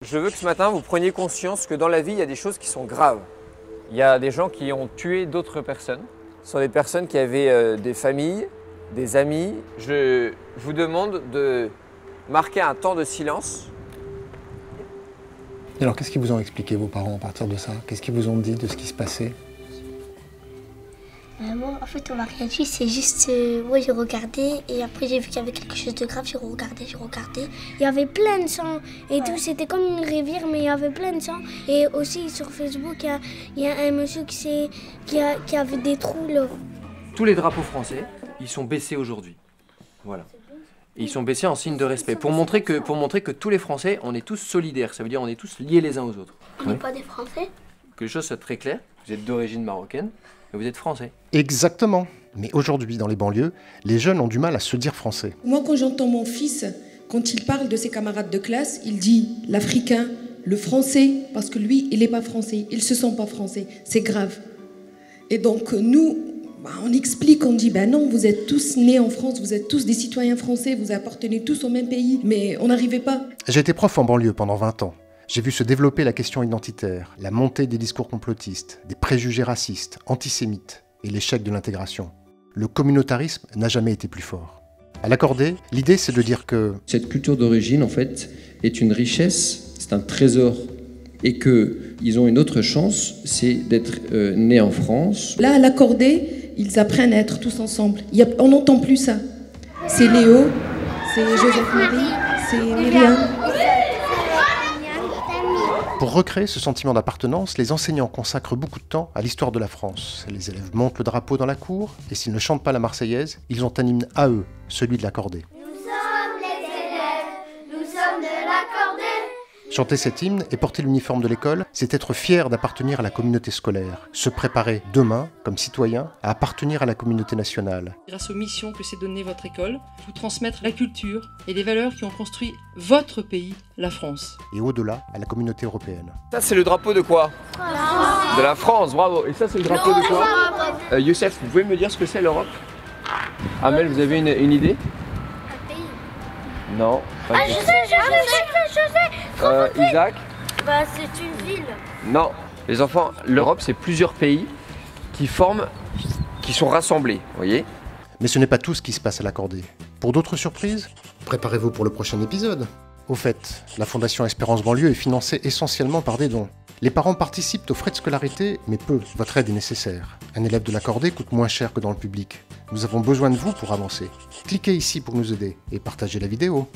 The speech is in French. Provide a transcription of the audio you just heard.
Je veux que ce matin, vous preniez conscience que dans la vie, il y a des choses qui sont graves. Il y a des gens qui ont tué d'autres personnes. Ce sont des personnes qui avaient des familles, des amis. Je vous demande de marquer un temps de silence. Et alors, qu'est-ce qu'ils vous ont expliqué, vos parents, à partir de ça? Qu'est-ce qu'ils vous ont dit de ce qui se passait? Moi, en fait, on m'a rien dit, c'est juste, moi j'ai regardé et après j'ai vu qu'il y avait quelque chose de grave, j'ai regardé. Il y avait plein de sang et tout, c'était comme une rivière, mais il y avait plein de sang. Et aussi sur Facebook, il y a un monsieur qui avait des trous là. Tous les drapeaux français, ils sont baissés aujourd'hui. Voilà. Et ils sont baissés en signe de respect, pour montrer que tous les Français, on est tous solidaires, ça veut dire on est tous liés les uns aux autres. On n'est pas des Français? Que les choses soient très claires, vous êtes d'origine marocaine, mais vous êtes français. Exactement. Mais aujourd'hui, dans les banlieues, les jeunes ont du mal à se dire français. Moi, quand j'entends mon fils, quand il parle de ses camarades de classe, il dit l'africain, le français, parce que lui, il n'est pas français, il ne se sent pas français. C'est grave. Et donc, nous, on explique, on dit, non, vous êtes tous nés en France, vous êtes tous des citoyens français, vous appartenez tous au même pays, mais on n'arrivait pas. J'ai été prof en banlieue pendant 20 ans. J'ai vu se développer la question identitaire, la montée des discours complotistes, des préjugés racistes, antisémites et l'échec de l'intégration. Le communautarisme n'a jamais été plus fort. À l'Accordé, l'idée c'est de dire que cette culture d'origine, en fait, est une richesse, c'est un trésor, et qu'ils ont une autre chance, c'est d'être nés en France. Là, à l'Accordé, ils apprennent à être tous ensemble. On n'entend plus ça. C'est Léo, c'est Joseph-Marie, c'est Myriam. pour recréer ce sentiment d'appartenance, les enseignants consacrent beaucoup de temps à l'histoire de la France. Les élèves montent le drapeau dans la cour, et s'ils ne chantent pas la Marseillaise, ils ont un hymne à eux, celui de l'Accordé. Nous sommes les élèves, nous sommes de l'Accordé. Chanter cet hymne et porter l'uniforme de l'école, c'est être fier d'appartenir à la communauté scolaire, se préparer demain, comme citoyen, à appartenir à la communauté nationale. Grâce aux missions que s'est donnée votre école, vous transmettre la culture et les valeurs qui ont construit votre pays, la France. Et au-delà, à la communauté européenne. Ça, c'est le drapeau de quoi? De la France, bravo. Et ça, c'est le drapeau de quoi? Youssef, vous pouvez me dire ce que c'est l'Europe? Amel, vous avez une idée? Un pays. Non. Ah, je sais. Isaac? Bah, c'est une ville. Non. Les enfants, l'Europe, c'est plusieurs pays qui sont rassemblés, vous voyez? Mais ce n'est pas tout ce qui se passe à l'Accordé. Pour d'autres surprises, préparez-vous pour le prochain épisode. Au fait, la Fondation Espérance Banlieue est financée essentiellement par des dons. Les parents participent aux frais de scolarité, mais peu. Votre aide est nécessaire. Un élève de l'Accordé coûte moins cher que dans le public. Nous avons besoin de vous pour avancer. Cliquez ici pour nous aider et partagez la vidéo.